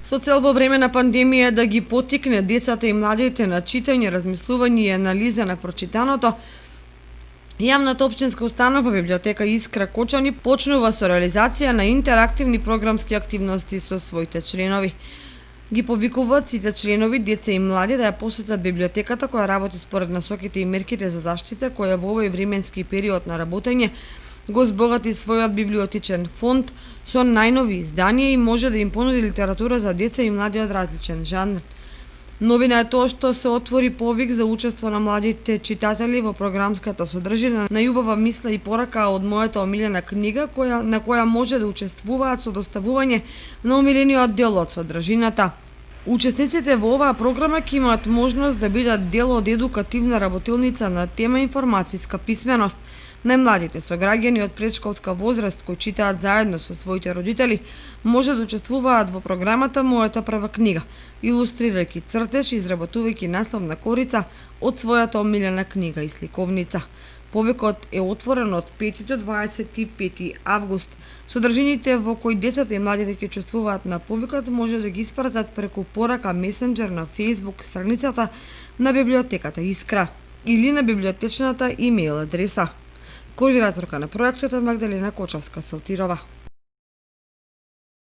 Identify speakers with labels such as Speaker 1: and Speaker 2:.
Speaker 1: Со цел во време на пандемија да ги поттикне децата и младите на читање, размислување и анализа на прочитаното, Јавната општинска установа библиотека Искра Кочани почнува со реализација на интерактивни програмски активности со своите членови. Ги повикуваат сите членови, деца и млади да ја посетат библиотеката која работи според насоките и мерките за заштита, која во овој временски период на работење го збогати својот библиотечен фонд со најнови изданија и може да им понуди литература за деца и млади од различен жанр. Новина е тоа што се отвори повик за учество на младите читатели во програмската содржина на љубава мисла и порака од мојата омилена книга, на која може да учествуваат со доставување на омилениот дел од содржината. Учесниците во оваа програма ќе имаат можност да бидат дел од едукативна работилница на тема информацијска писменост. Најмладите сограѓани од предшколска возраст кои читаат заедно со своите родители може да учествуваат во програмата Мојата прва книга, илустрирајќи цртеж и изработувајќи насловна корица од својата омилена книга и сликовница. Повикот е отворен од 5 до 25 август. Содржините во кои децата и младите ќе учествуваат на повикот може да ги испратат преку порака месенџер на Facebook страницата на библиотеката Искра или на библиотечната имејл адреса. Координаторка на проектот е Магдалена Кочовска-Салтирова.